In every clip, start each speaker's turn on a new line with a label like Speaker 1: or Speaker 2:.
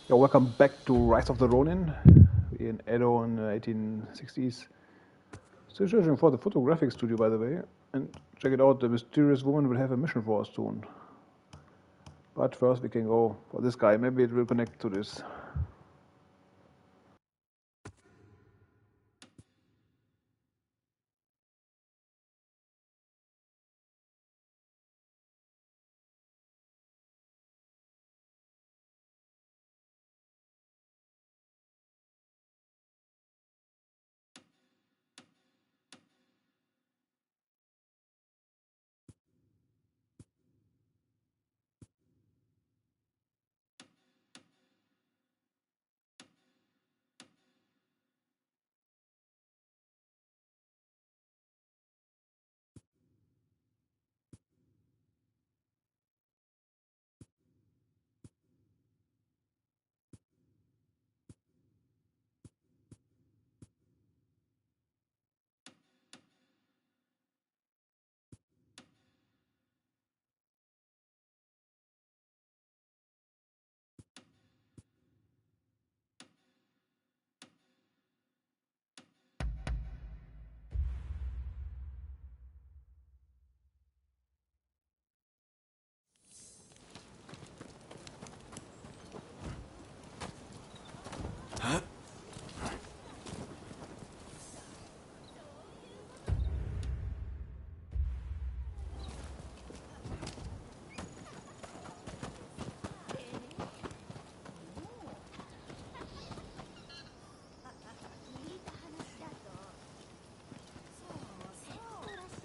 Speaker 1: Yeah, welcome back to Rise of the Ronin in Edo in the 1860s. Still searching for the photographic studio, by the way. And check it out, the mysterious woman will have a mission for us soon. But first we can go for this guy. Maybe it will connect to this.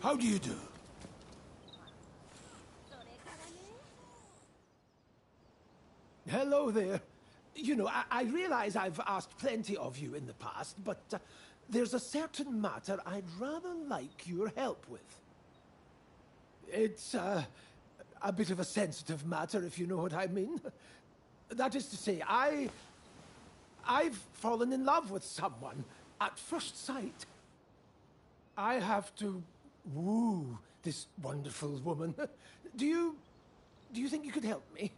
Speaker 2: How do you do? Hello there. You know, I realize I've asked plenty of you in the past, but there's a certain matter I'd rather like your help with. It's a bit of a sensitive matter, if you know what I mean. That is to say, I've fallen in love with someone at first sight. I have to woo this wonderful woman. Do you think you could help me?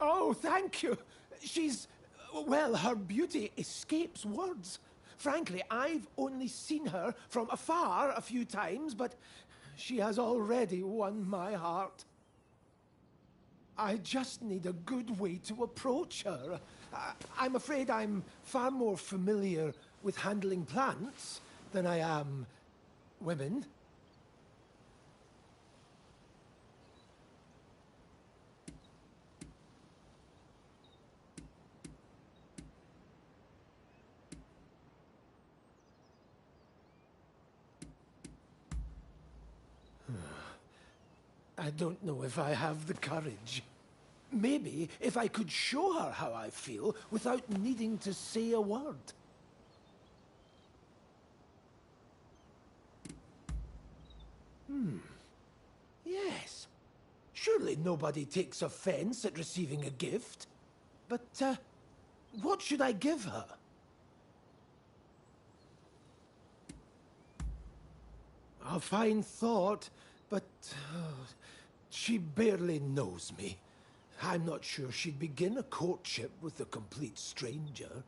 Speaker 2: Oh, thank you. She's... well, her beauty escapes words. Frankly, I've only seen her from afar a few times, but she has already won my heart. I just need a good way to approach her. I'm afraid I'm far more familiar with handling plants than I am women. I don't know if I have the courage. Maybe if I could show her how I feel without needing to say a word. Yes. Surely nobody takes offense at receiving a gift. But, what should I give her? A fine thought, but she barely knows me. I'm not sure she'd begin a courtship with a complete stranger.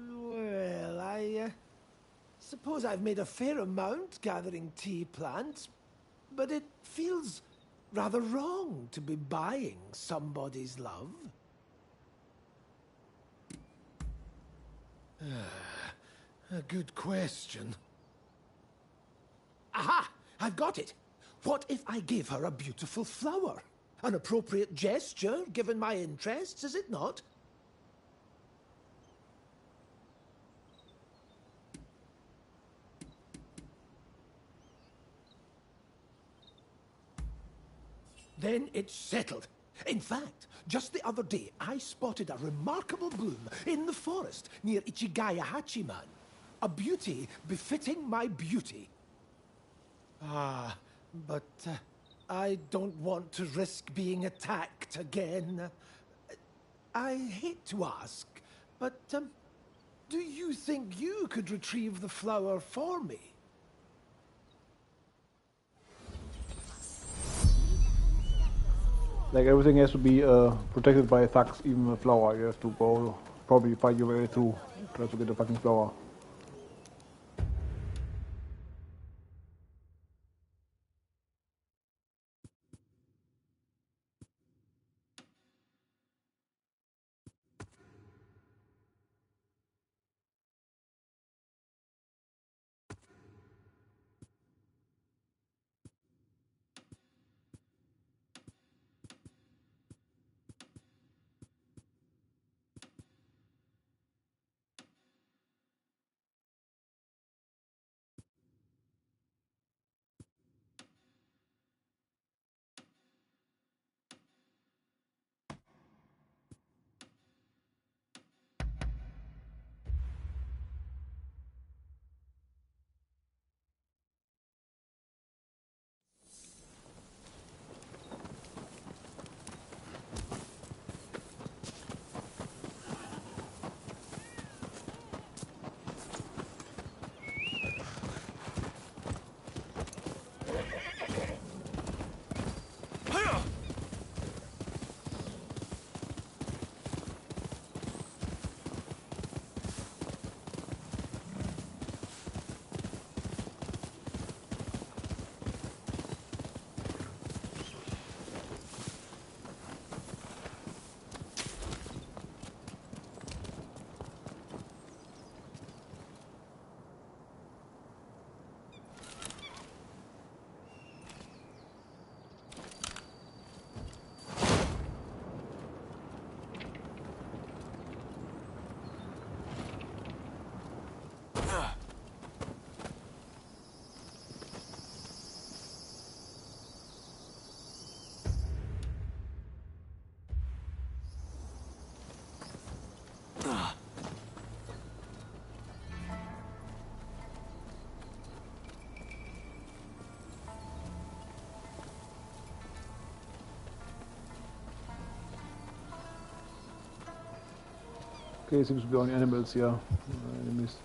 Speaker 2: Well, I suppose I've made a fair amount gathering tea plants, but it feels rather wrong to be buying somebody's love. A good question. Aha! I've got it! What if I gave her a beautiful flower? An appropriate gesture, given my interests, is it not? Then it's settled. In fact, just the other day, I spotted a remarkable bloom in the forest near Ichigaya Hachiman. A beauty befitting my beauty. Ah, but I don't want to risk being attacked again. I hate to ask, but Do you think you could retrieve the flower for me?
Speaker 1: Like everything has to be protected by thugs, even the flower. You have to go probably fight your way through try to get the fucking flower. Okay, seems to be only animals here. Enemies.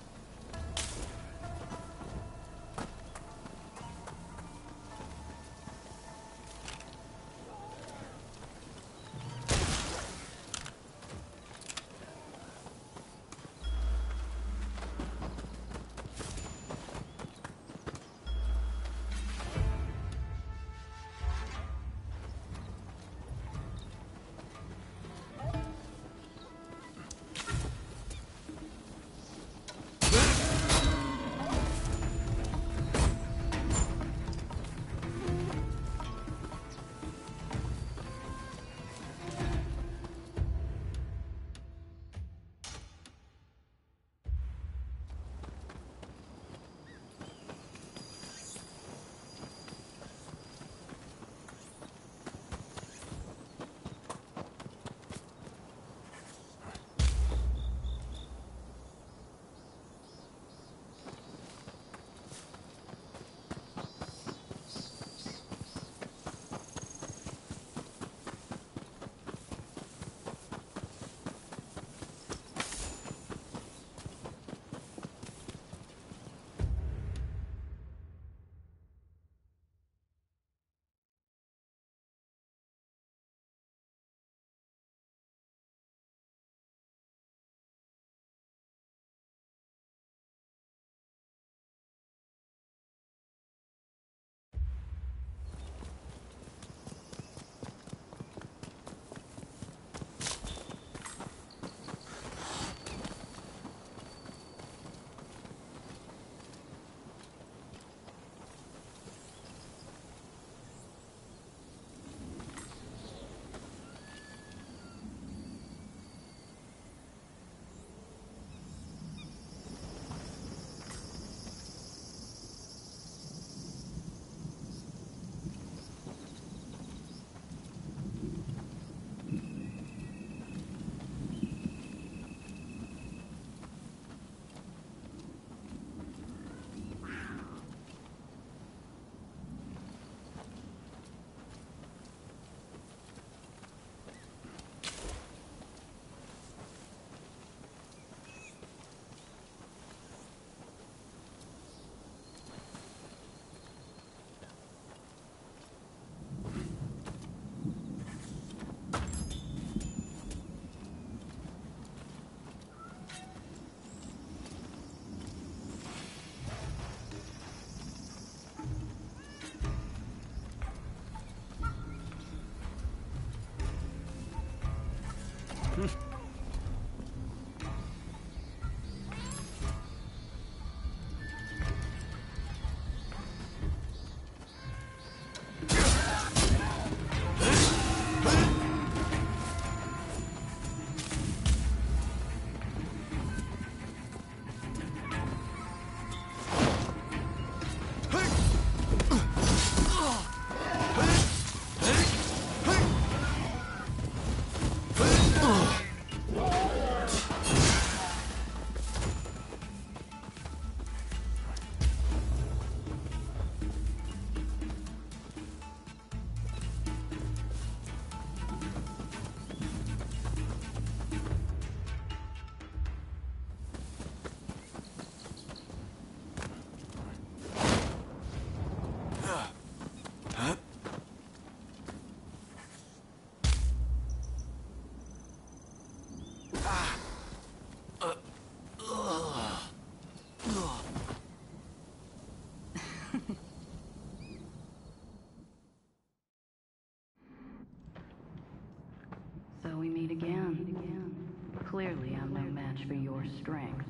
Speaker 3: match for your strength,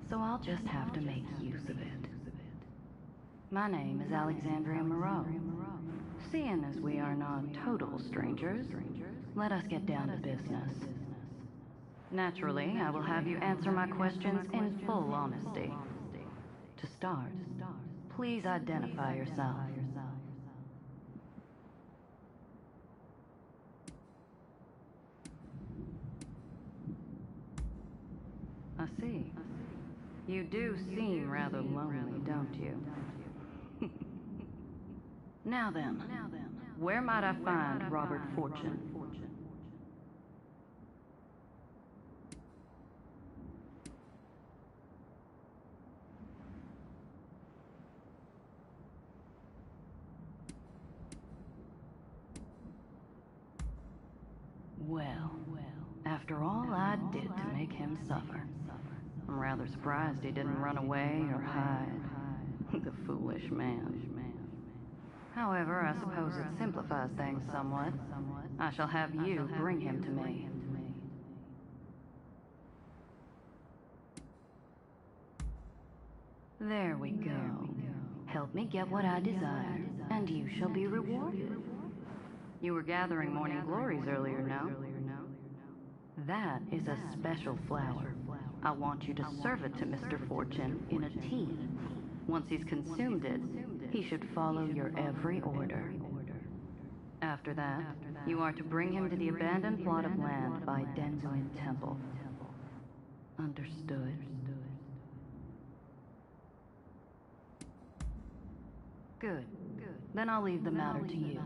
Speaker 3: so I'll just have to make use of it. My name is Alexandria Moreau. Seeing as we are not total strangers, let us get down to business. Naturally, I will have you answer my questions in full honesty. To start, please identify yourself. I see. You do seem rather lonely, don't you? Now then, where might I find Robert Fortune? Well, after all I did to make him suffer, I'm rather surprised he didn't run away or hide. The foolish man. However, I suppose it simplifies things somewhat. I shall have you bring him to me. There we go. Help me get what I desire, and you shall be rewarded. You were gathering morning glories earlier, no? That is a special flower. I want you to serve it to Mr. Fortune in a tea. Once he's consumed it, he should follow your every order. After that, you are to bring him to the abandoned plot of land by Denzuin Temple. Understood? Good. Then I'll leave the matter to you.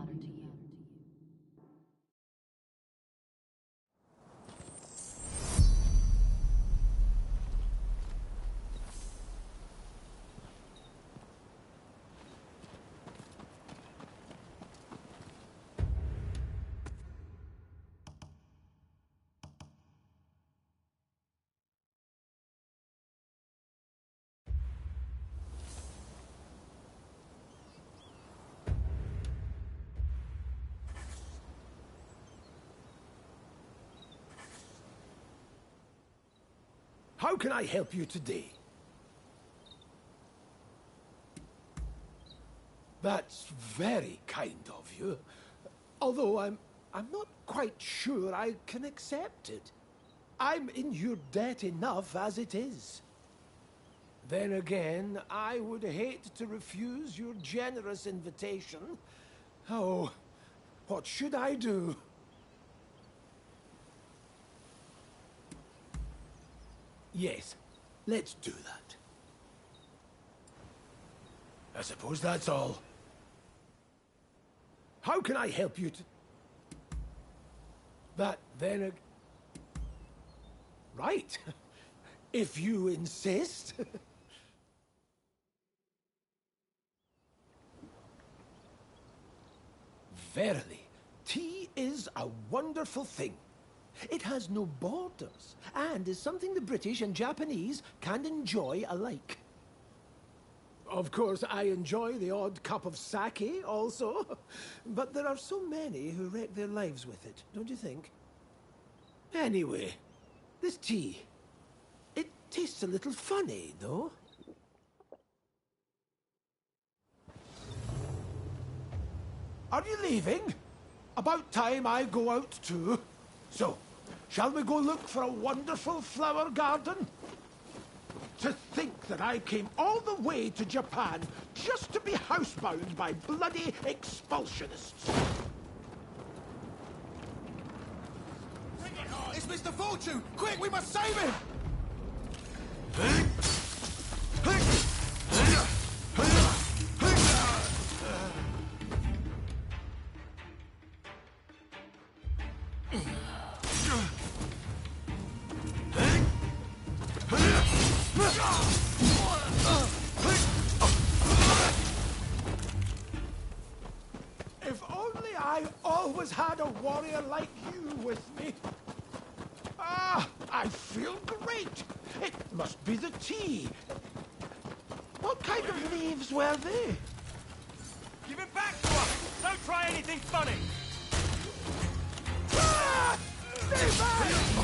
Speaker 2: How can I help you today? That's very kind of you. Although I'm not quite sure I can accept it. I'm in your debt enough as it is. Then again, I would hate to refuse your generous invitation. Oh, what should I do? Yes, let's do that. I suppose that's all. How can I help you to... That then... Right. If you insist. Verily, tea is a wonderful thing. It has no borders, and is something the British and Japanese can enjoy alike. Of course, I enjoy the odd cup of sake also, but there are so many who wreck their lives with it, don't you think? Anyway, this tea, it tastes a little funny, though. Are you leaving? About time I go out too. So, shall we go look for a wonderful flower garden? To think that I came all the way to Japan just to be housebound by bloody expulsionists.
Speaker 4: It's Mr. Fortune! Quick, we must save him!
Speaker 2: If only I always had a warrior like you with me. Ah, I feel great. It must be the tea. What kind of leaves were they?
Speaker 4: Give it back to us! Don't try anything funny!
Speaker 2: Ah! Stay back!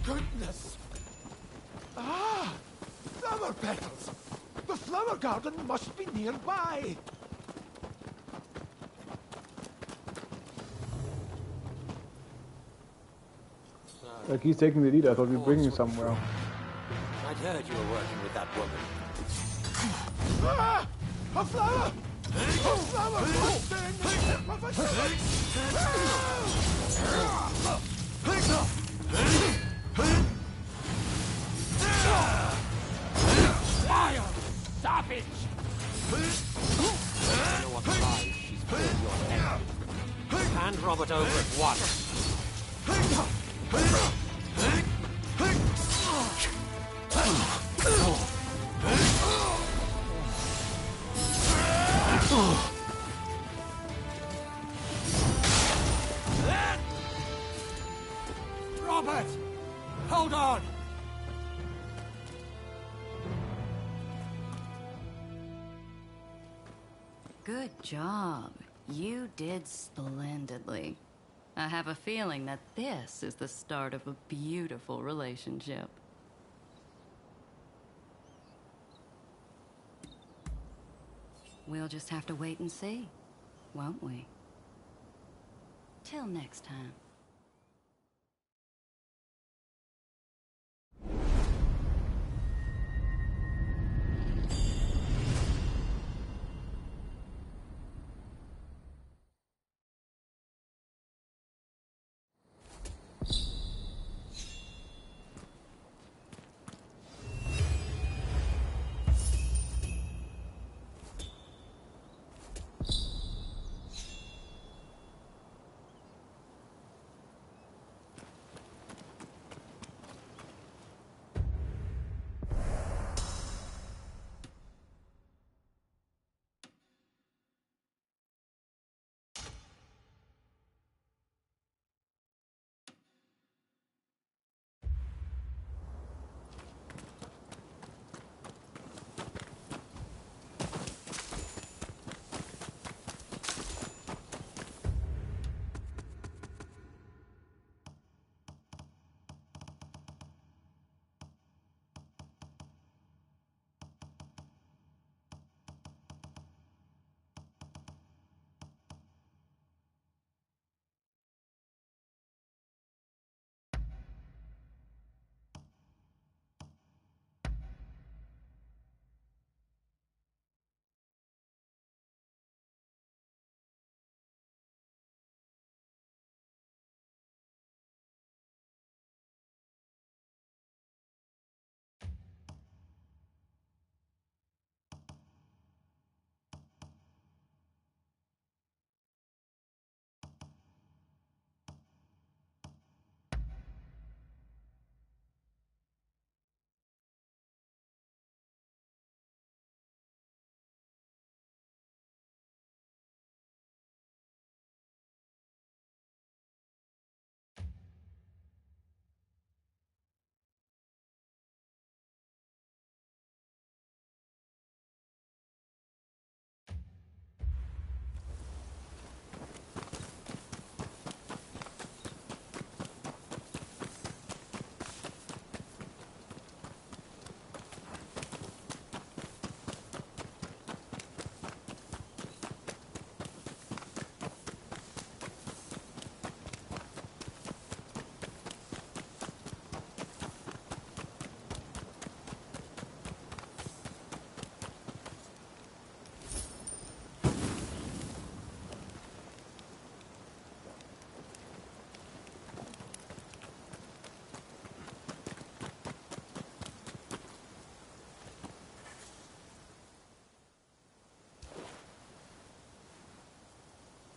Speaker 2: goodness! Ah! Flower petals! The flower garden must be nearby!
Speaker 1: Like he's taking the lead, I thought we'd bring him somewhere.
Speaker 4: I'd heard you were working with that woman.
Speaker 2: Ah! A flower! A flower!
Speaker 4: Fire! Savage! I know what lies she's filled your head. Hand Robert over at once. Robert! Hold on!
Speaker 3: Good job. You did splendidly. I have a feeling that this is the start of a beautiful relationship. We'll just have to wait and see, won't we? Till next time.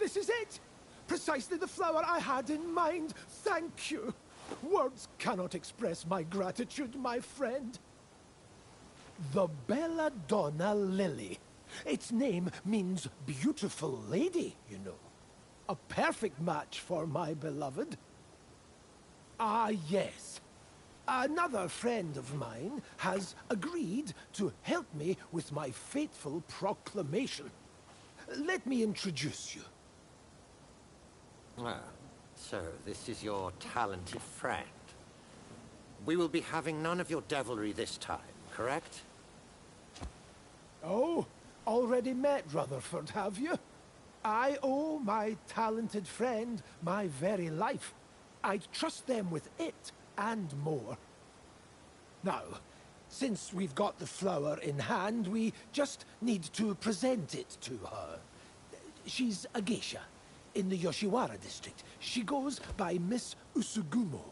Speaker 2: This is it! Precisely the flower I had in mind. Thank you. Words cannot express my gratitude, my friend. The Belladonna Lily. Its name means beautiful lady, you know. A perfect match for my beloved. Ah, yes. Another friend of mine has agreed to help me with my fateful proclamation. Let me introduce you.
Speaker 4: Ah, so this is your talented friend. We will be having none of your devilry this time, correct?
Speaker 2: Oh, already met Rutherford, have you? I owe my talented friend my very life. I'd trust them with it and more. Now, since we've got the flower in hand, we just need to present it to her. She's a geisha in the Yoshiwara district. She goes by Miss Usugumo.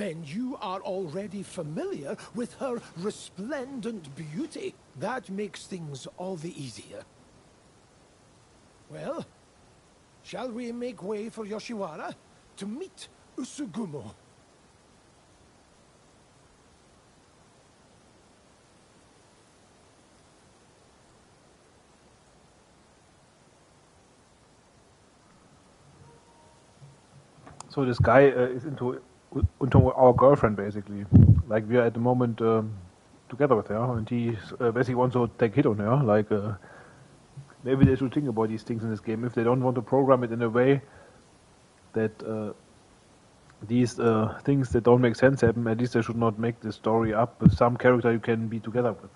Speaker 2: then you are already familiar with her resplendent beauty. That makes things all the easier. Well, shall we make way for Yoshiwara to meet Usugumo?
Speaker 1: So this guy is into our girlfriend, basically. Like, we are at the moment together with her, and he basically wants to take hit on her. Like, maybe they should think about these things in this game. If they don't want to program it in a way that these things that don't make sense happen, at least they should not make the story up with some character you can be together with.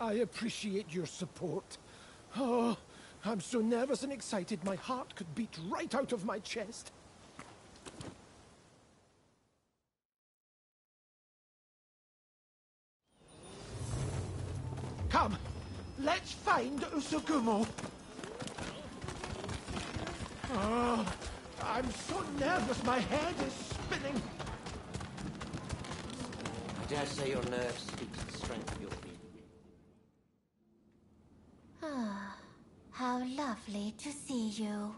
Speaker 2: I appreciate your support. Oh, I'm so nervous and excited my heart could beat right out of my chest. Come, let's find Usugumo. Oh, I'm so nervous my head is spinning.
Speaker 4: I dare say your nerves speak to the strength of your being.
Speaker 5: Ah, how lovely to see you.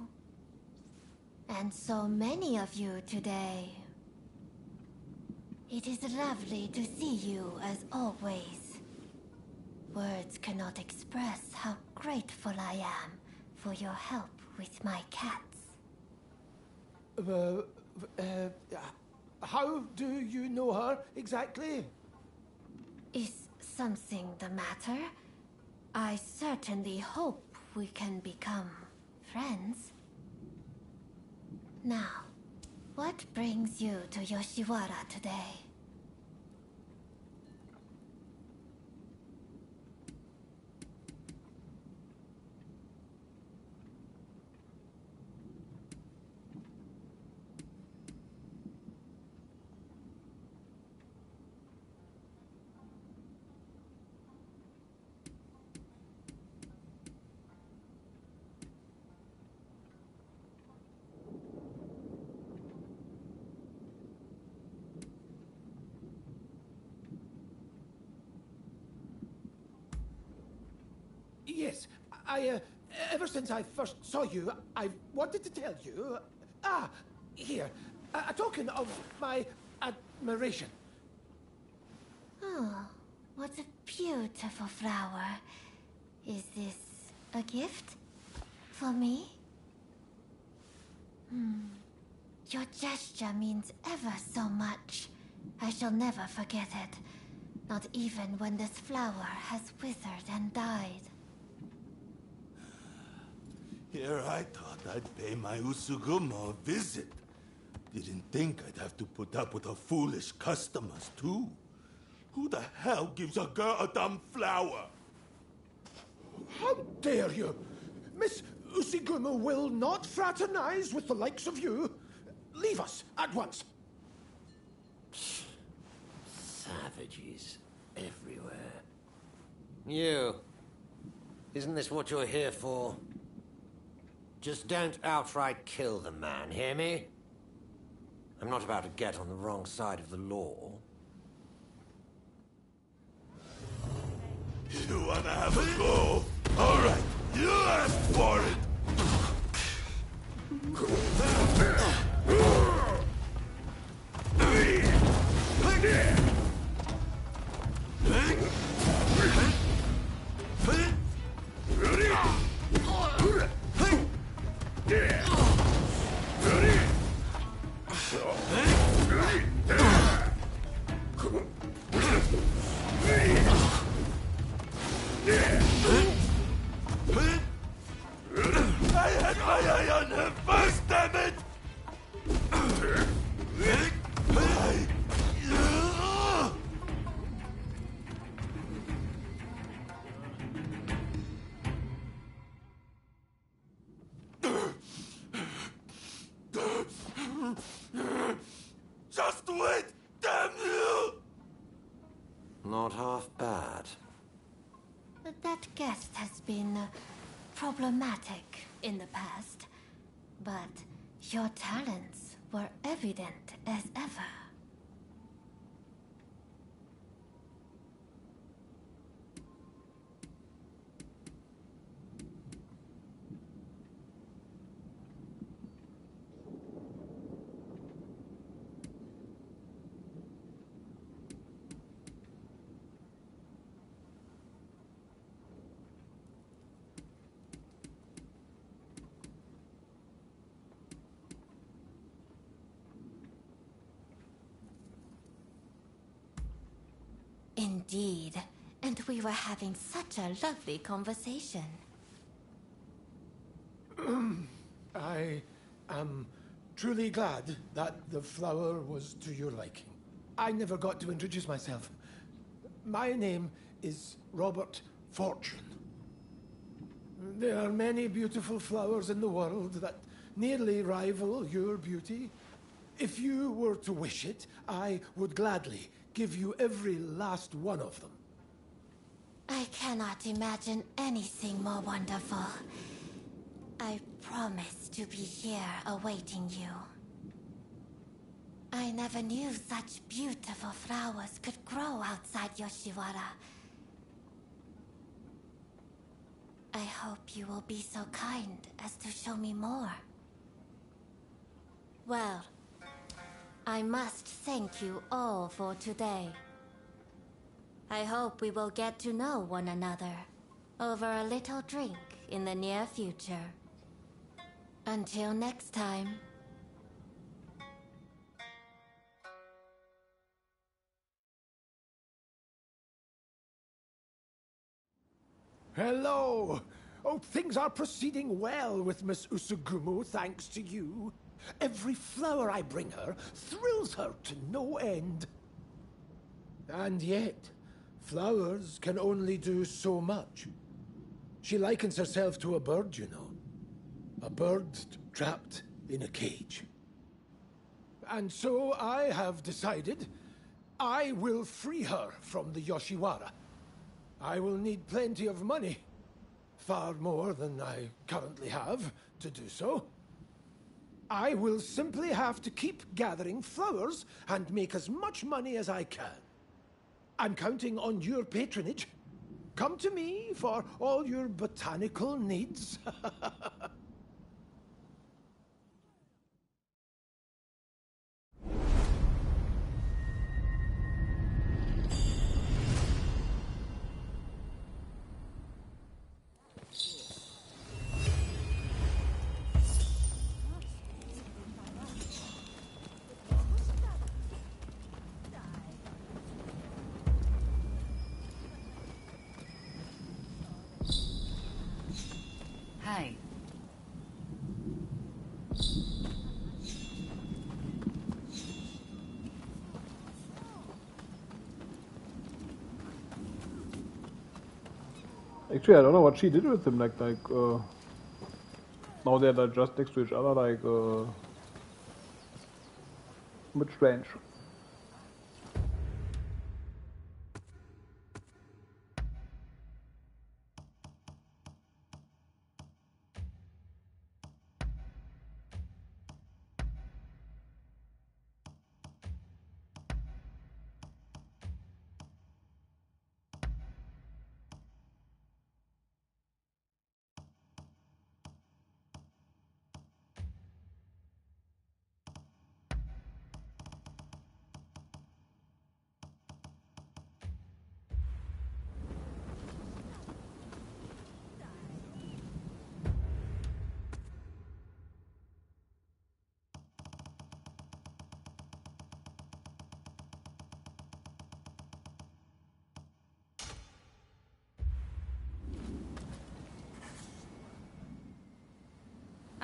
Speaker 5: And so many of you today. It is lovely to see you as always. Words cannot express how grateful I am for your help with my cats.
Speaker 2: How do you know her exactly?
Speaker 5: Is something the matter? I certainly hope we can become friends. Now, what brings you to Yoshiwara today?
Speaker 2: Yes, ever since I first saw you, I've wanted to tell you... here, a token of my admiration.
Speaker 5: Oh, what a beautiful flower. Is this a gift? For me? Your gesture means ever so much. I shall never forget it. Not even when this flower has withered and died.
Speaker 6: Here I thought I'd pay my Usugumo a visit. Didn't think I'd have to put up with her foolish customers, too. Who the hell gives a girl a dumb flower?
Speaker 2: How dare you! Miss Usugumo will not fraternize with the likes of you. Leave us at once.
Speaker 4: Savages everywhere. You. Isn't this what you're here for? Just don't outright kill the man, hear me? I'm not about to get on the wrong side of the law.
Speaker 6: You wanna have a go? All right, you asked for it. I had my eye on him first, damn it! Just wait, damn you!
Speaker 4: Not half bad.
Speaker 5: But that guest has been problematic in the past. but your talents were evident as ever. Indeed, and we were having such a lovely conversation.
Speaker 2: I am truly glad that the flower was to your liking. I never got to introduce myself. My name is Robert Fortune. There are many beautiful flowers in the world that nearly rival your beauty. If you were to wish it, I would gladly give you every last one of them.
Speaker 5: I cannot imagine anything more wonderful. I promise to be here awaiting you. I never knew such beautiful flowers could grow outside Yoshiwara. I hope you will be so kind as to show me more. Well, I must thank you all for today. I hope we will get to know one another over a little drink in the near future. Until next time.
Speaker 2: Hello! Oh, things are proceeding well with Miss Usugumo, thanks to you. Every flower I bring her thrills her to no end. And yet, flowers can only do so much. She likens herself to a bird, you know. A bird trapped in a cage. And so I have decided I will free her from the Yoshiwara. I will need plenty of money, far more than I currently have to do so. I will simply have to keep gathering flowers and make as much money as I can. I'm counting on your patronage. Come to me for all your botanical needs.
Speaker 3: Hey.
Speaker 1: Actually, I don't know what she did with him. Now they're just next to each other, a bit strange.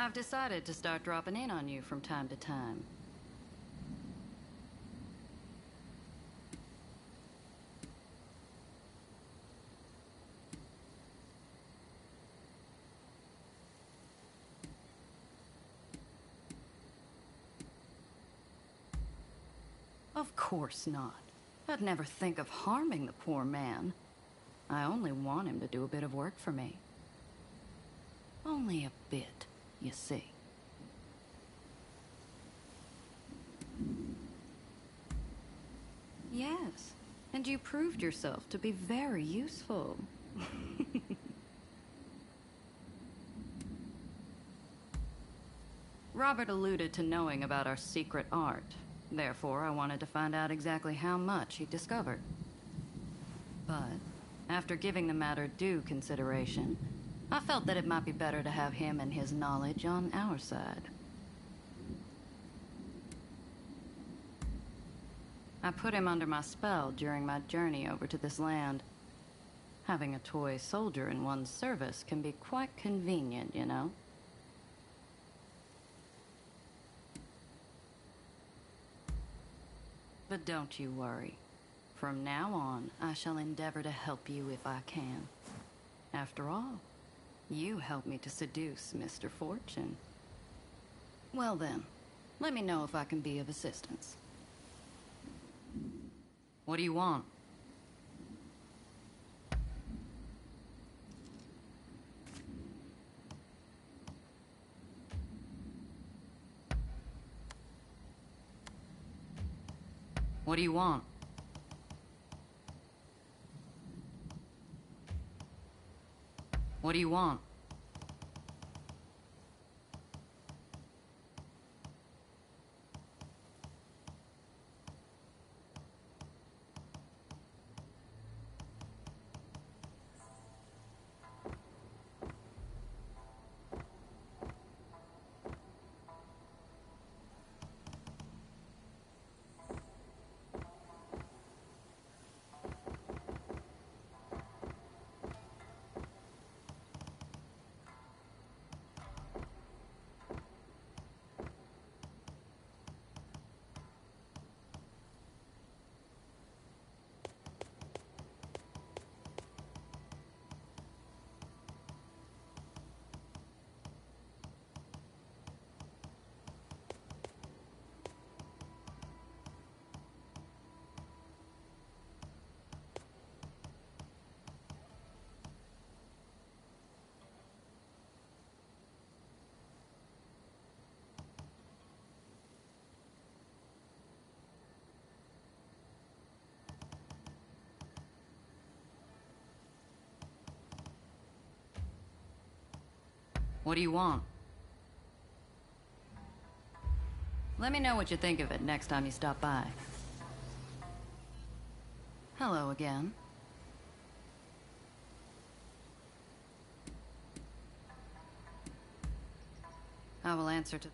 Speaker 3: I've decided to start dropping in on you from time to time. Of course not. I'd never think of harming the poor man. I only want him to do a bit of work for me. Only a bit, you see. And you proved yourself to be very useful. Robert alluded to knowing about our secret art. Therefore, I wanted to find out exactly how much he discovered. But after giving the matter due consideration, I felt that it might be better to have him and his knowledge on our side. I put him under my spell during my journey over to this land. Having a toy soldier in one's service can be quite convenient, you know? But don't you worry. From now on, I shall endeavor to help you if I can. After all, you helped me to seduce Mr. Fortune. Well then, let me know if I can be of assistance. What do you want? What do you want? What do you want? What do you want? Let me know what you think of it next time you stop by. Hello again. I will answer to...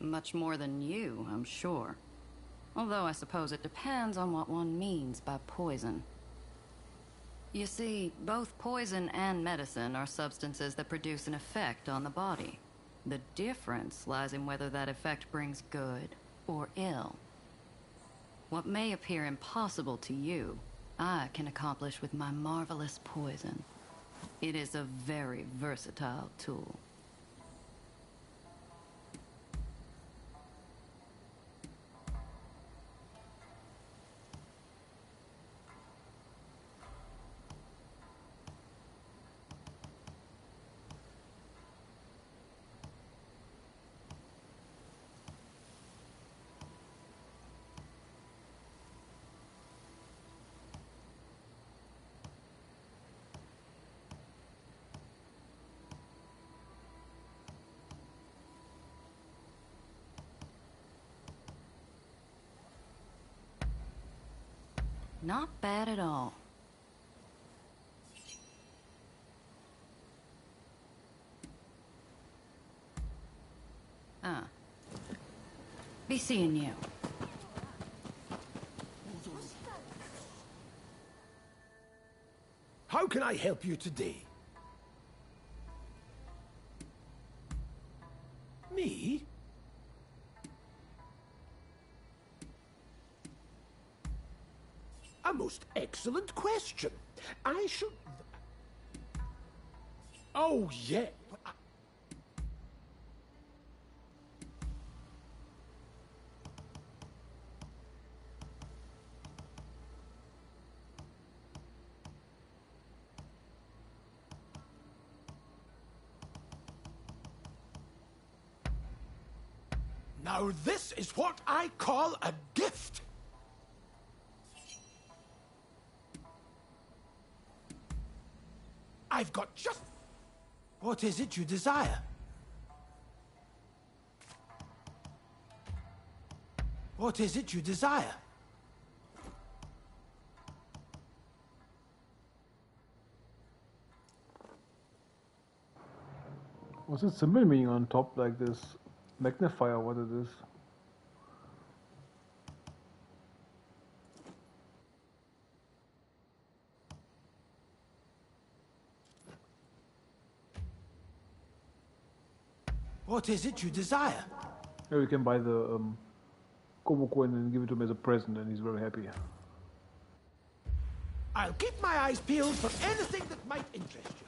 Speaker 3: much more than you, I'm sure. Although I suppose it depends on what one means by poison. You see, both poison and medicine are substances that produce an effect on the body. The difference lies in whether that effect brings good or ill. What may appear impossible to you, I can accomplish with my marvelous poison. It is a very versatile tool. Not bad at all. Be seeing you.
Speaker 2: How can I help you today? Me? A most excellent question. I should... Oh, yeah. Now this is what I call a gift. I've got just... What is it you desire? What is it you desire?
Speaker 1: What's the symbol meaning on top, like this magnifier, what it is?
Speaker 2: What is it you desire?
Speaker 1: Yeah, we can buy the Kobo coin and give it to him as a present, and he's very happy.
Speaker 2: I'll keep my eyes peeled for anything that might interest you.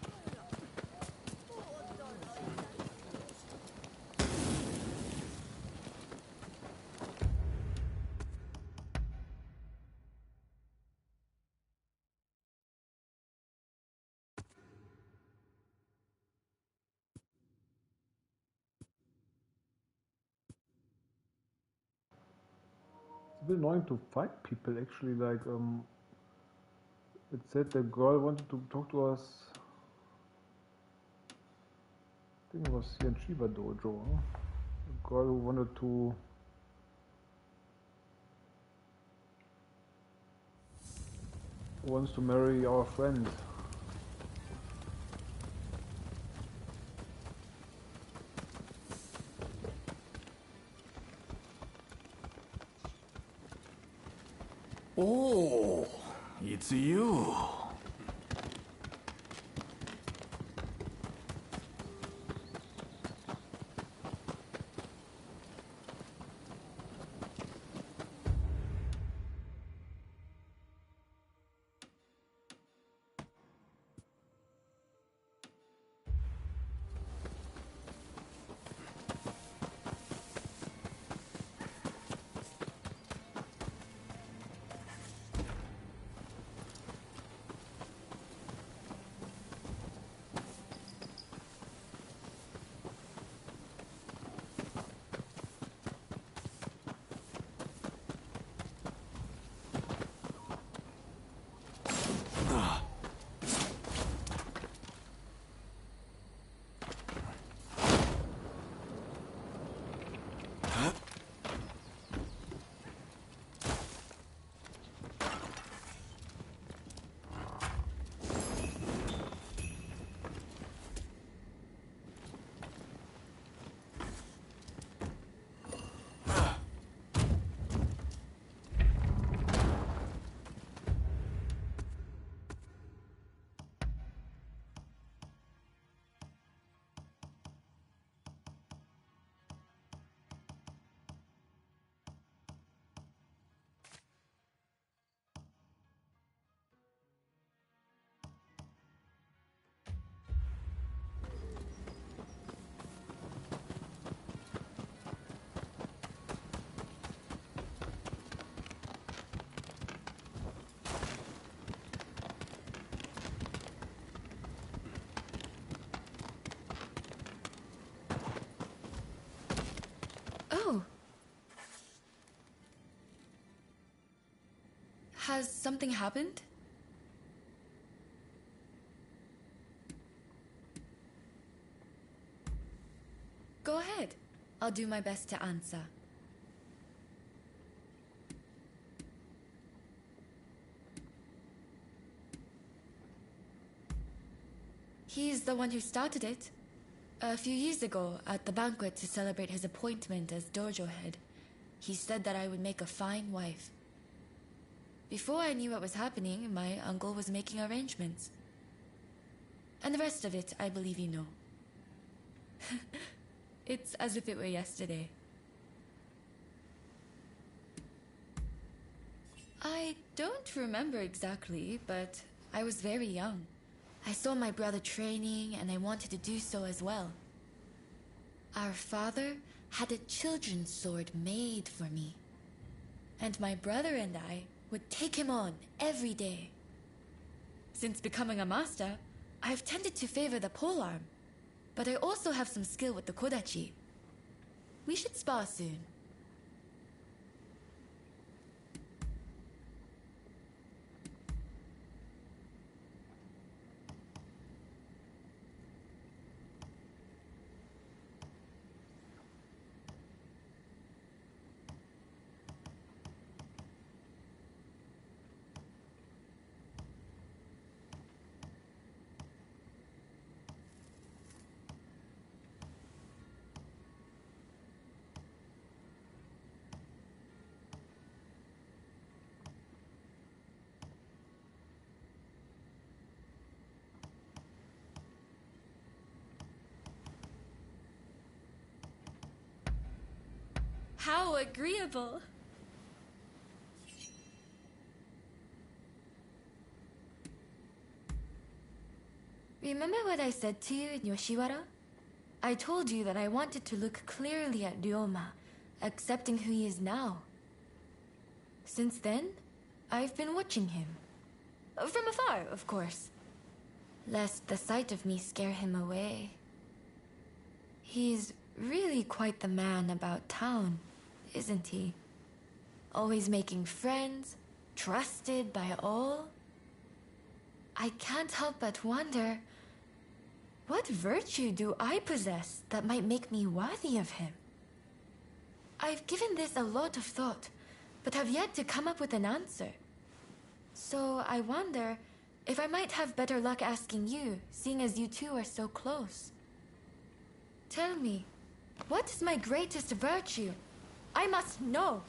Speaker 1: It's a bit annoying to fight people, actually. Like, it said the girl wanted to talk to us. I think it was here in Shiba Dojo. Huh? A girl who wanted to. Who wants to marry our friend.
Speaker 7: Oh, it's you.
Speaker 8: Oh. Has something happened? Go ahead. I'll do my best to answer. He's the one who started it. A few years ago, at the banquet to celebrate his appointment as dojo head, he said that I would make a fine wife. Before I knew what was happening, my uncle was making arrangements. And the rest of it, I believe you know. It's as if it were yesterday. I don't remember exactly, but I was very young. I saw my brother training, and I wanted to do so as well. Our father had a children's sword made for me. And my brother and I would take him on every day. Since becoming a master, I've tended to favor the polearm, but I also have some skill with the kodachi. We should spar soon. How agreeable. Remember what I said to you in Yoshiwara? I told you that I wanted to look clearly at Ryoma, accepting who he is now. Since then, I've been watching him. From afar, of course. Lest the sight of me scare him away. He's really quite the man about town, isn't he? Always making friends, trusted by all. I can't help but wonder, what virtue do I possess that might make me worthy of him? I've given this a lot of thought, but have yet to come up with an answer. So I wonder if I might have better luck asking you, seeing as you two are so close. Tell me, what is my greatest virtue? I must know.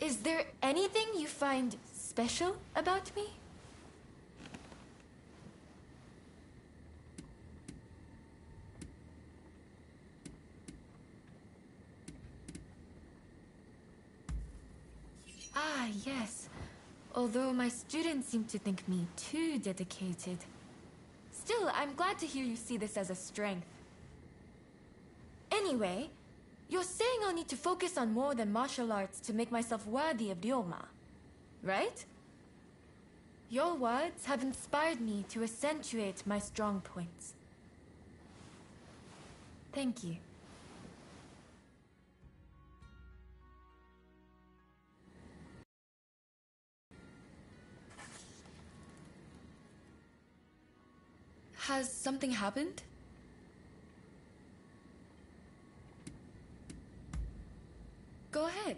Speaker 8: Is there anything you find special about me? Ah, yes. Although my students seem to think me too dedicated. Still, I'm glad to hear you see this as a strength. Anyway, you're saying I'll need to focus on more than martial arts to make myself worthy of Ryoma, right? Your words have inspired me to accentuate my strong points. Thank you. Has something happened? Go ahead.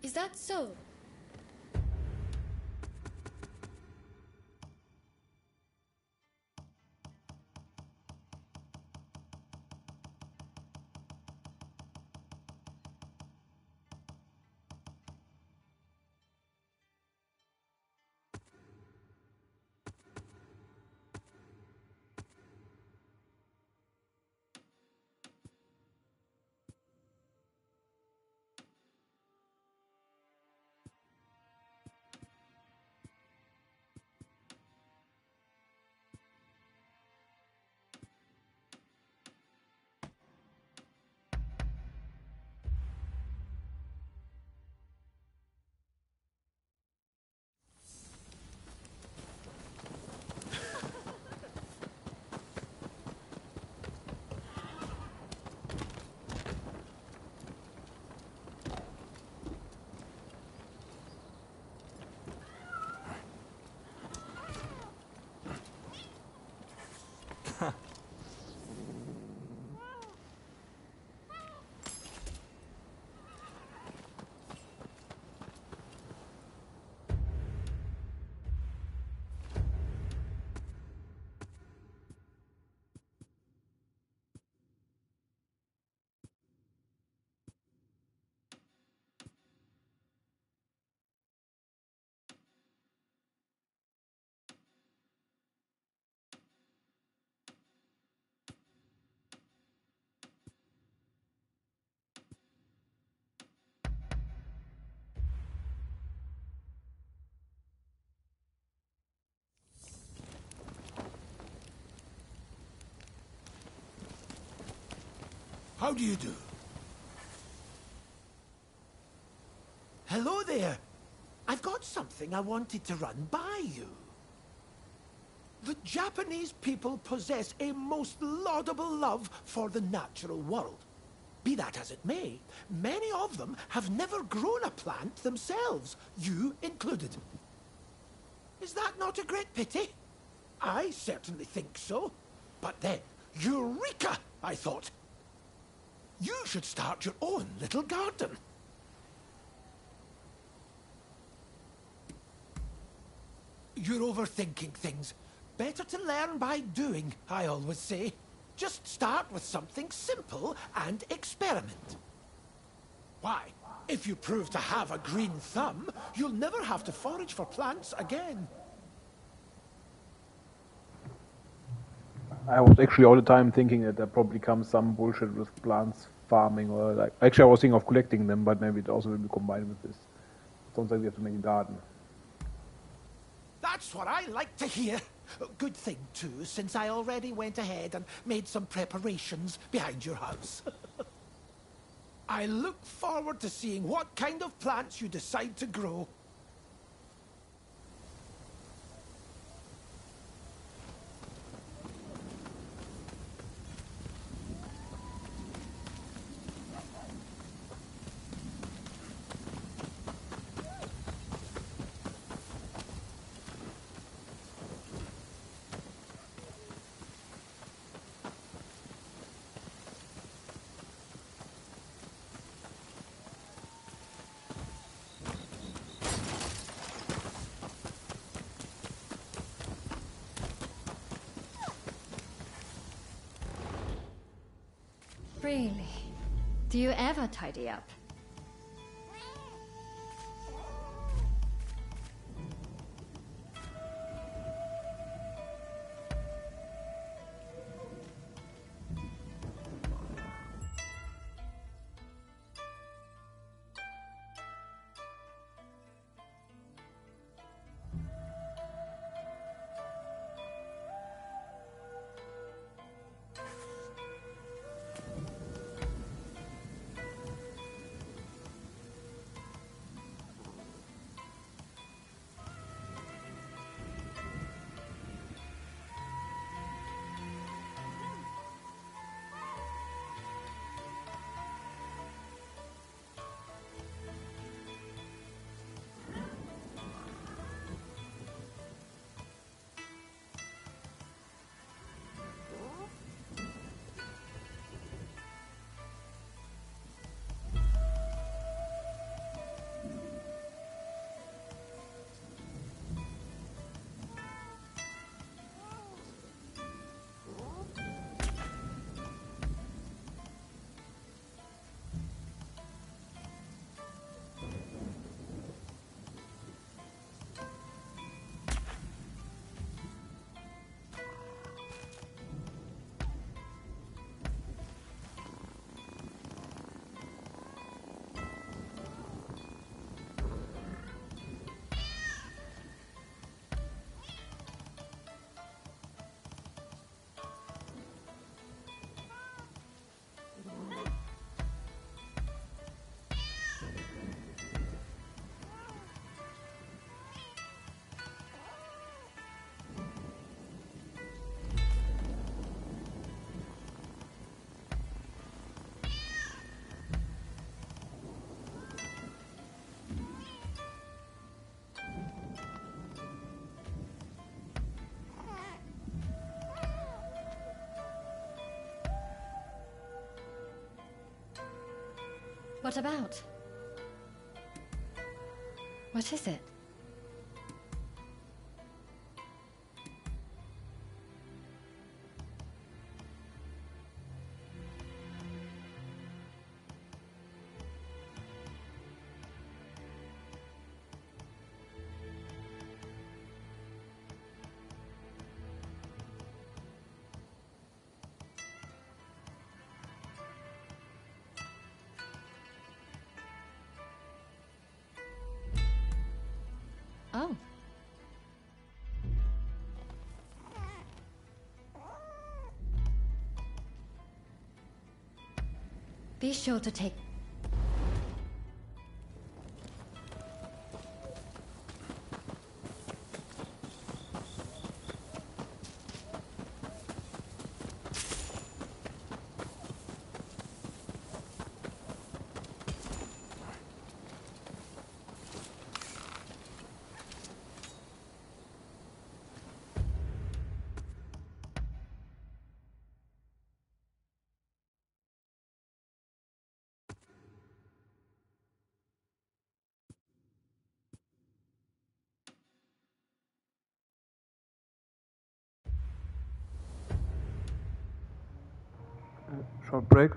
Speaker 8: Is that so?
Speaker 2: How do you do? Hello there. I've got something I wanted to run by you. The Japanese people possess a most laudable love for the natural world. Be that as it may, many of them have never grown a plant themselves, you included. Is that not a great pity? I certainly think so. But then, Eureka, I thought. You should start your own little garden. You're overthinking things. Better to learn by doing, I always say. Just start with something simple and experiment. Why? If you prove to have a green thumb, you'll never have to forage for plants again.
Speaker 1: I was actually all the time thinking that there probably comes some bullshit with plants farming, or like, actually I was thinking of collecting them, but maybe it also will be combined with this. It sounds like we have to make a garden.
Speaker 2: That's what I like to hear. Good thing, too, since I already went ahead and made some preparations behind your house. I look forward to seeing what kind of plants you decide to grow.
Speaker 9: Really? Do you ever tidy up? What about? What is it? Oh. Be sure to take...
Speaker 1: Short break.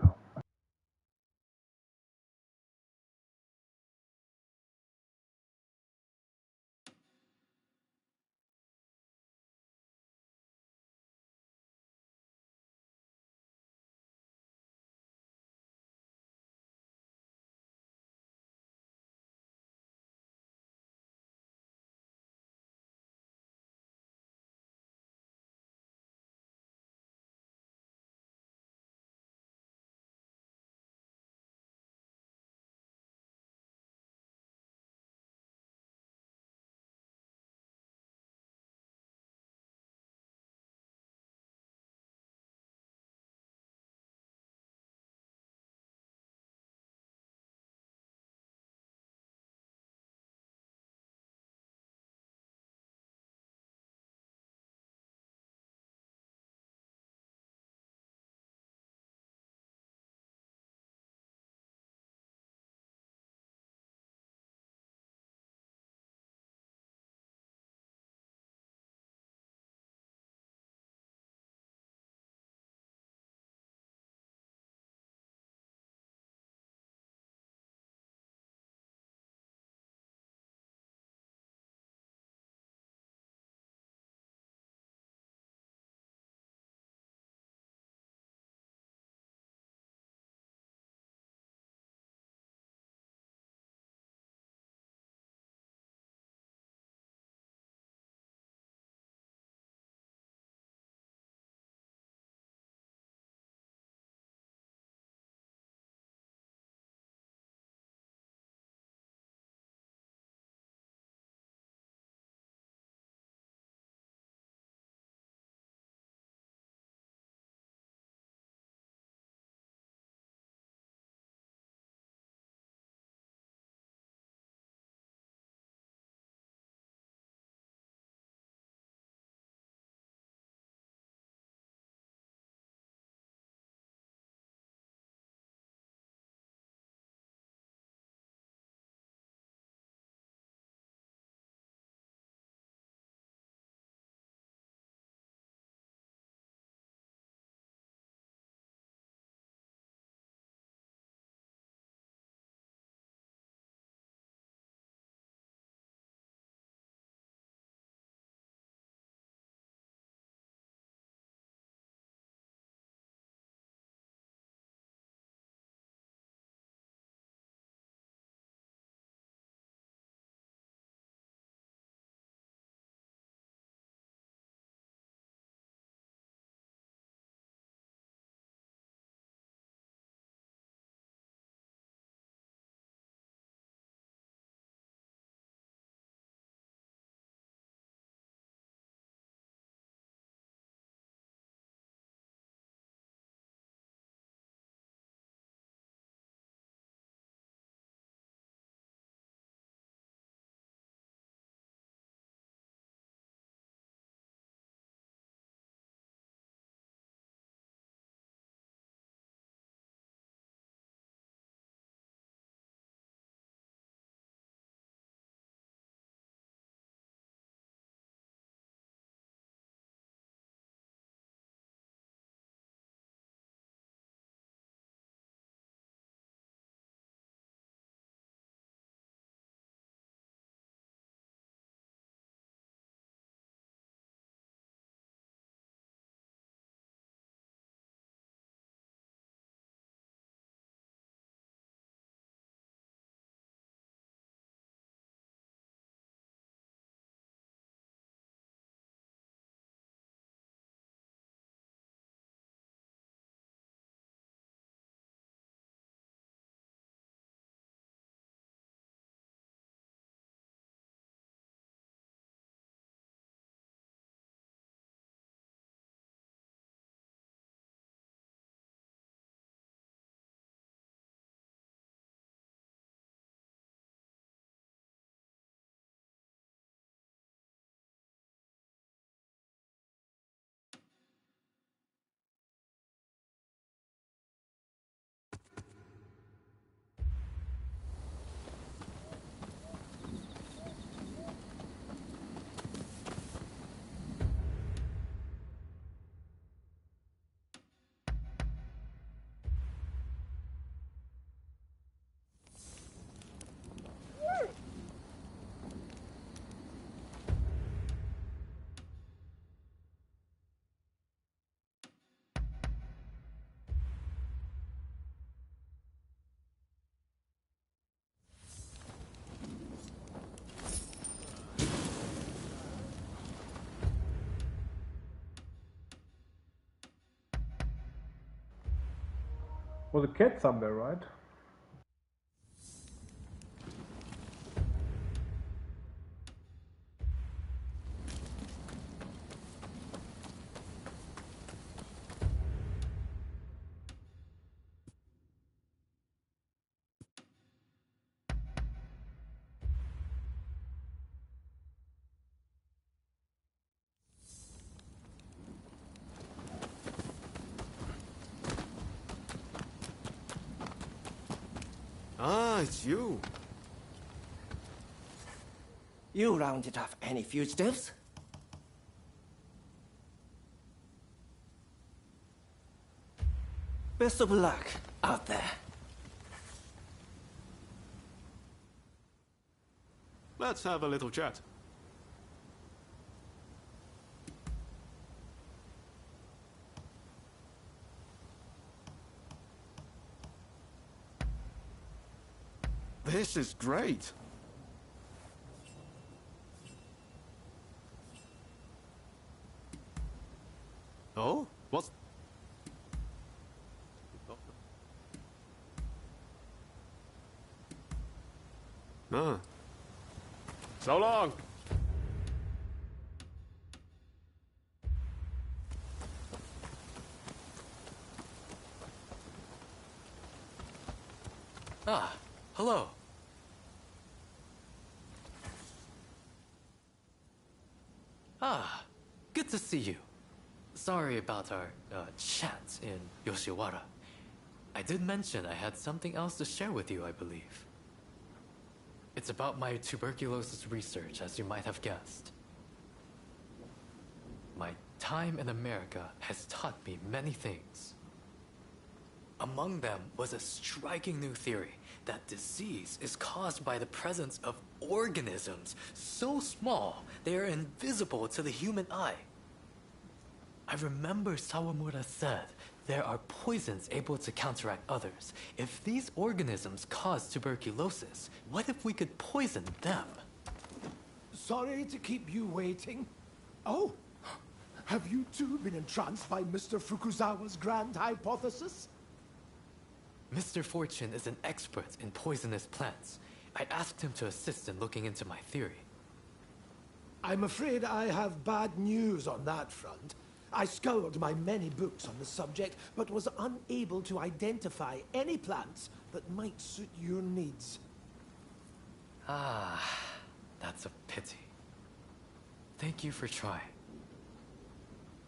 Speaker 1: Was a cat somewhere, right?
Speaker 10: Ah, it's you.
Speaker 2: You rounded off any fugitives? Best of luck out there.
Speaker 10: Let's have a little chat. This is great. Oh? What's... Ah. So long!
Speaker 11: Ah, hello. Ah, good to see you. Sorry about our chat in Yoshiwara. I did mention I had something else to share with you, I believe. It's about my tuberculosis research, as you might have guessed. My time in America has taught me many things. Among them was a striking new theory that disease is caused by the presence of organisms so small they are invisible to the human eye. I remember Sawamura said there are poisons able to counteract others. If these organisms cause tuberculosis, what if we could poison them?
Speaker 2: Sorry to keep you waiting. Oh, have you too been entranced by Mr. Fukuzawa's grand hypothesis?
Speaker 11: Mr. Fortune is an expert in poisonous plants. I asked him to assist in looking into my theory.
Speaker 2: I'm afraid I have bad news on that front. I scoured my many books on the subject, but was unable to identify any plants that might suit your needs.
Speaker 11: Ah, that's a pity. Thank you for trying.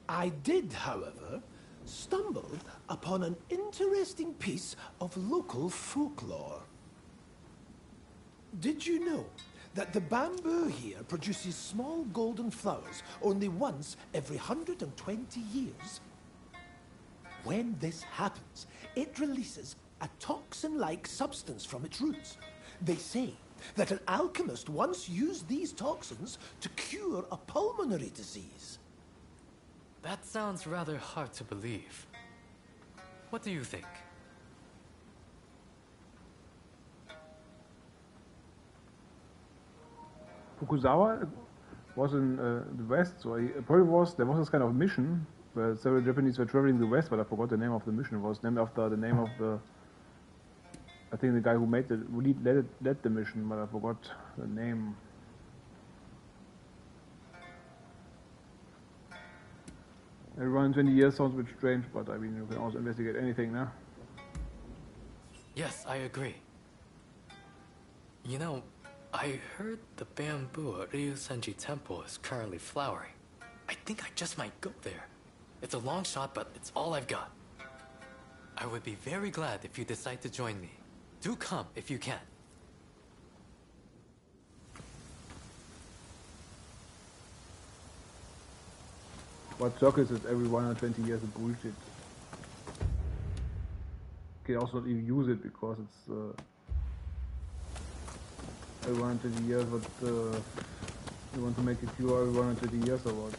Speaker 2: I did, however, stumble upon an interesting piece of local folklore. Did you know that the bamboo here produces small golden flowers only once every 120 years? When this happens, it releases a toxin-like substance from its roots. They say that an alchemist once used these toxins to cure a pulmonary disease.
Speaker 11: That sounds rather hard to believe. What do you think?
Speaker 1: Fukuzawa was in the west, so he probably there was this kind of mission where several Japanese were traveling the west, but I forgot the name of the mission. It was named after the name of the, I think the guy who led the mission, but I forgot the name. Around 20 years sounds a bit strange, but I mean, you can also investigate anything now.
Speaker 11: Yes, I agree. You know, I heard the bamboo at Ryusenji Temple is currently flowering. I think I just might go there. It's a long shot, but it's all I've got. I would be very glad if you decide to join me. Do come if you can.
Speaker 1: What circles is every 120 years of bullshit. You can also not even use it because it's every 120 years, but you want to make a cure every 120 years or what?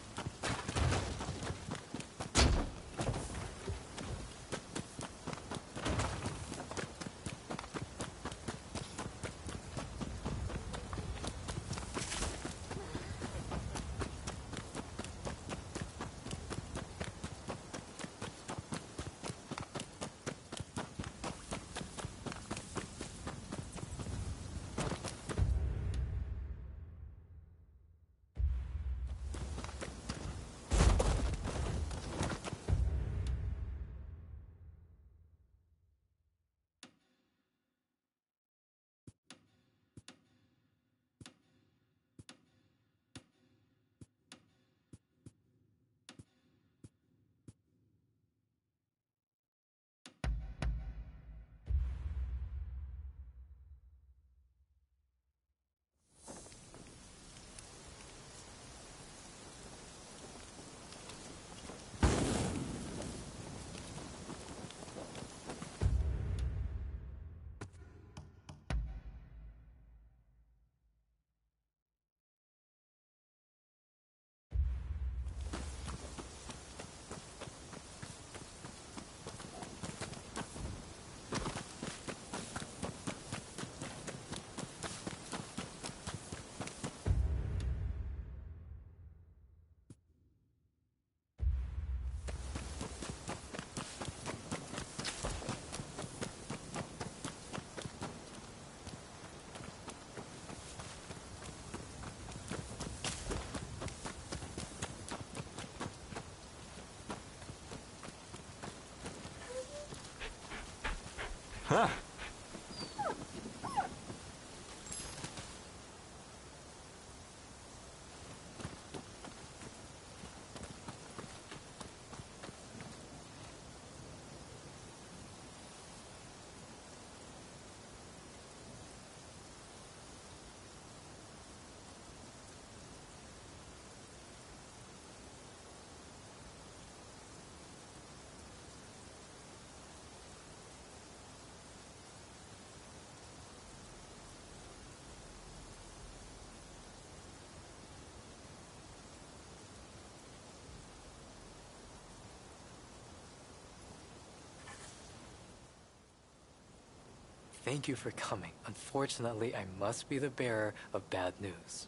Speaker 11: Thank you for coming. Unfortunately, I must be the bearer of bad news.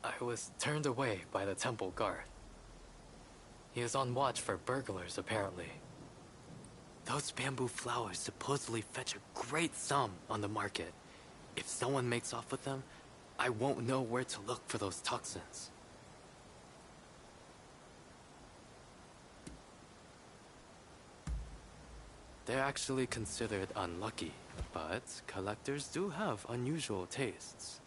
Speaker 11: I was turned away by the temple guard. He is on watch for burglars, apparently. Those bamboo flowers supposedly fetch a great sum on the market. If someone makes off with them, I won't know where to look for those toxins. They're actually considered unlucky, but collectors do have unusual tastes.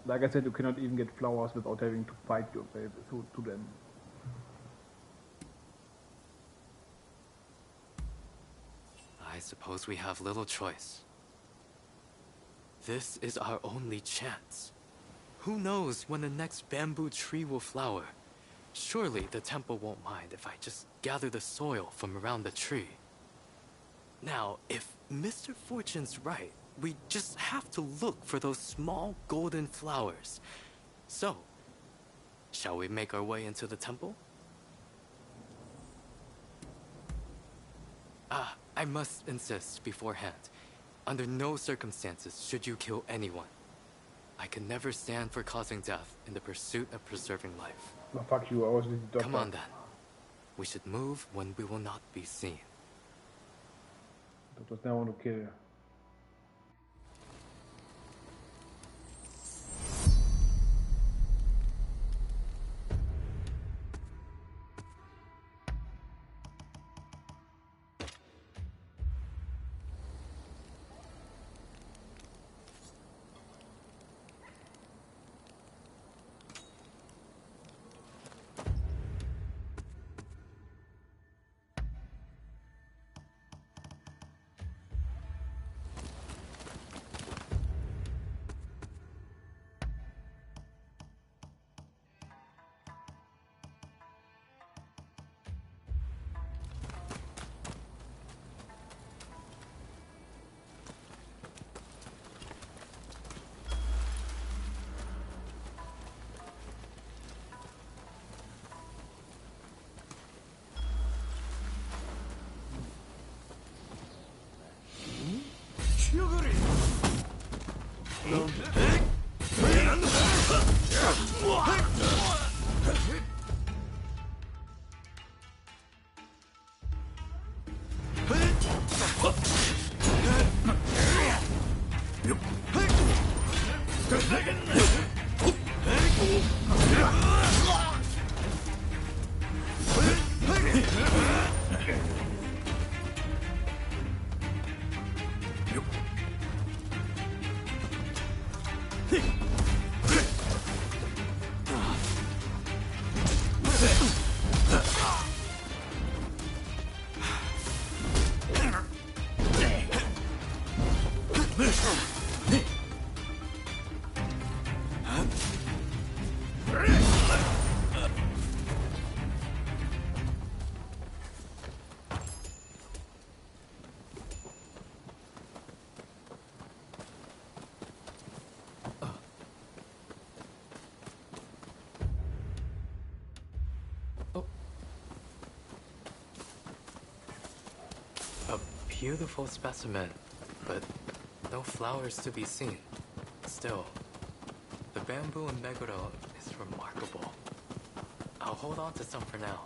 Speaker 1: Like I said, you cannot even get flowers without having to fight your way to them.
Speaker 11: I suppose we have little choice. This is our only chance. Who knows when the next bamboo tree will flower? Surely the temple won't mind if I just gather the soil from around the tree. Now, if Mr. Fortune's right, we just have to look for those small golden flowers. So, shall we make our way into the temple? I must insist beforehand. Under no circumstances should you kill anyone. I can never stand for causing death in the pursuit of preserving life.
Speaker 1: Well, fuck you, I was with the doctor.
Speaker 11: Come on then. We should move when we will not be seen.
Speaker 1: Doctors never want to kill you.
Speaker 11: Beautiful specimen, but no flowers to be seen. Still, the bamboo in Meguro is remarkable. I'll hold on to some for now.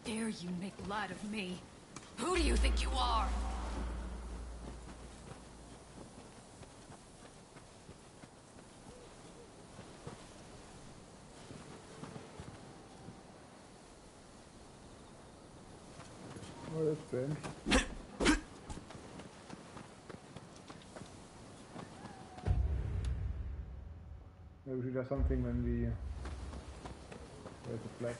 Speaker 12: dare you make light of me? Who do you think you are?
Speaker 1: Oh, that's strange. Maybe she does something when we raise the flag.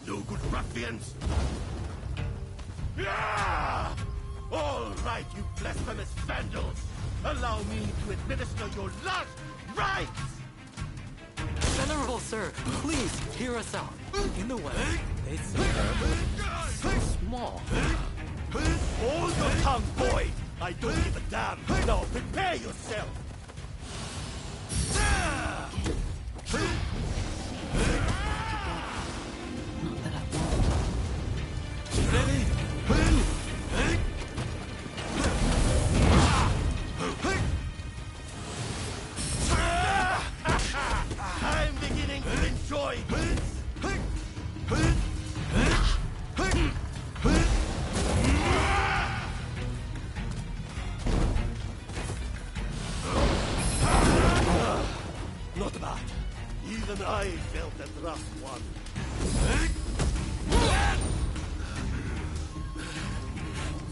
Speaker 6: You good ruffians! Yeah! All right, you blasphemous vandals! Allow me to administer your last rites!
Speaker 11: Venerable sir, please hear us out. In the West, they see her so small.
Speaker 6: Hold your tongue, boy! I don't give a damn! Now prepare yourself!
Speaker 11: Ready?
Speaker 6: I'm beginning to enjoy this! Not bad. Even I felt that rough one.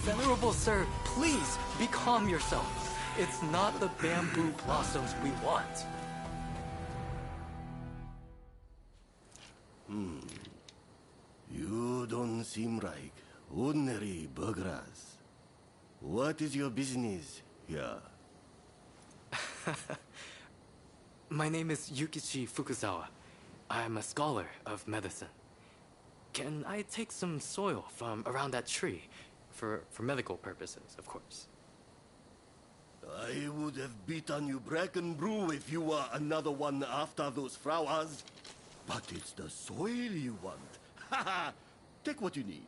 Speaker 11: Venerable sir, please becalm yourself. It's not the bamboo blossoms we want.
Speaker 6: You don't seem like ordinary burghers. What is your business here?
Speaker 11: My name is Yukichi Fukuzawa. I'm a scholar of medicine. Can I take some soil from around that tree? For medical purposes, of course.
Speaker 6: I would have beaten you bracken brew if you were another one after those flowers. But it's the soil you want. Haha! Take what you need.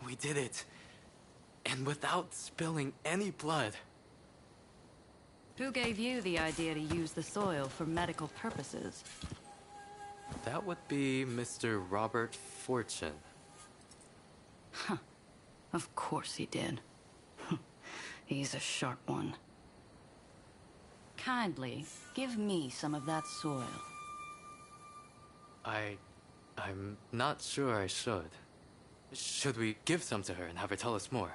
Speaker 11: We did it. And without spilling any blood.
Speaker 3: Who gave you the idea to use the soil for medical purposes?
Speaker 11: That would be Mr. Robert Fortune.
Speaker 3: Huh. Of course he did. He's a sharp one. Kindly, give me some of that soil.
Speaker 11: I'm not sure I should. Should we give some to her and have her tell us more?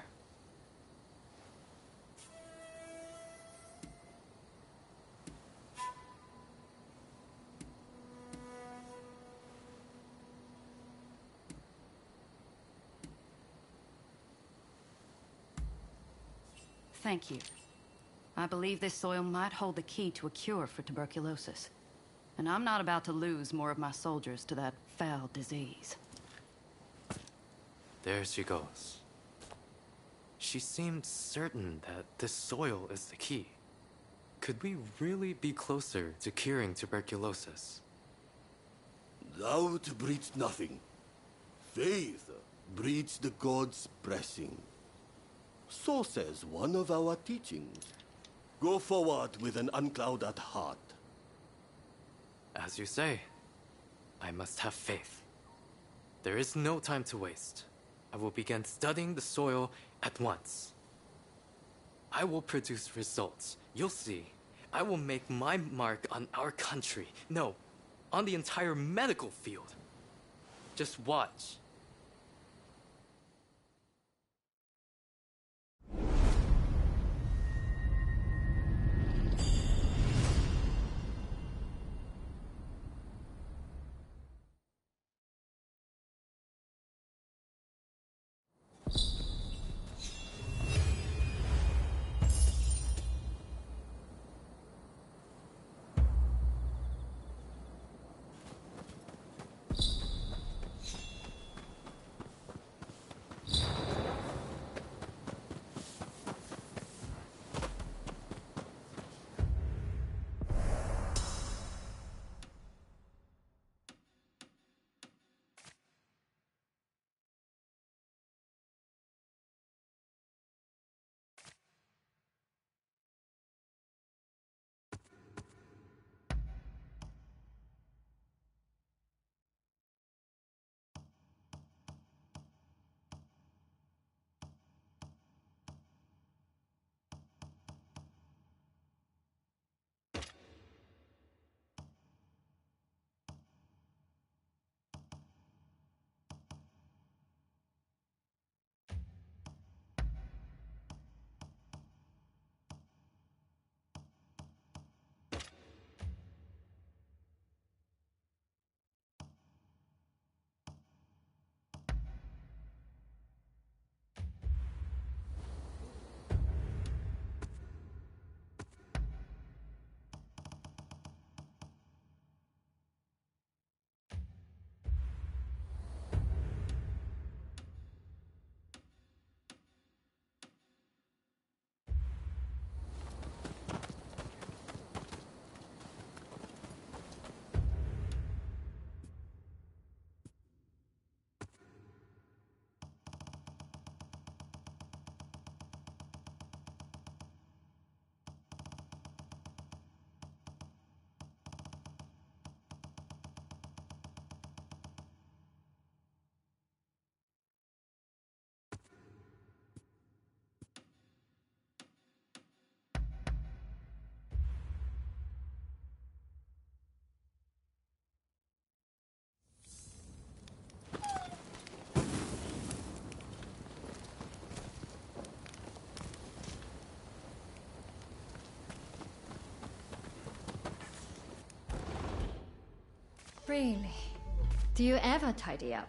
Speaker 3: Thank you. I believe this soil might hold the key to a cure for tuberculosis. And I'm not about to lose more of my soldiers to that foul disease.
Speaker 11: There she goes. She seemed certain that this soil is the key. Could we really be closer to curing tuberculosis?
Speaker 6: Doubt breeds nothing. Faith breeds the gods' blessing. So says one of our teachings. Go forward with an unclouded heart.
Speaker 11: As you say, I must have faith. There is no time to waste. I will begin studying the soil at once. I will produce results. You'll see. I will make my mark on our country. No, on the entire medical field. Just watch.
Speaker 9: Really? Do you ever tidy up?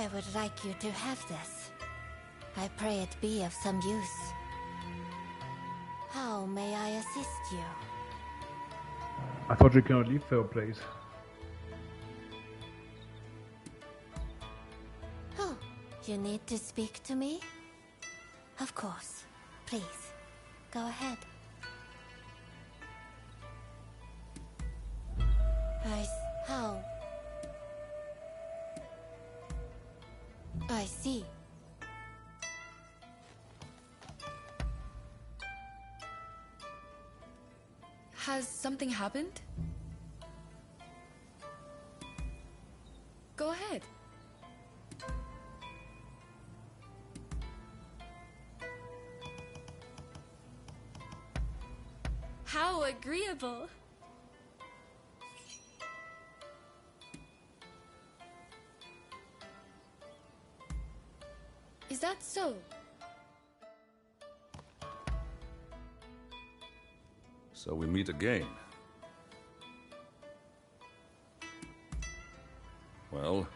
Speaker 5: I would like you to have this. I pray it be of some use. How may I assist you?
Speaker 1: I thought you cannot leave the place.
Speaker 5: Oh, you need to speak to me? Of course. Please, go ahead. How? I see.
Speaker 8: Has something happened? Go ahead. How agreeable. Is that so?
Speaker 13: So we meet again. Well?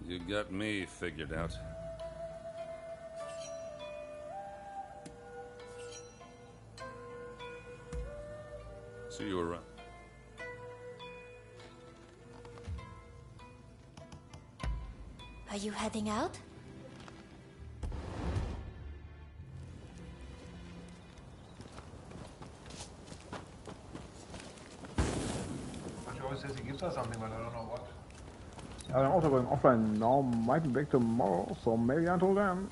Speaker 13: You got me figured out. See you around.
Speaker 5: Are you heading out?
Speaker 1: She always says he gives her something, but I don't know what. I'm also going offline now. Might be back tomorrow, so maybe until then.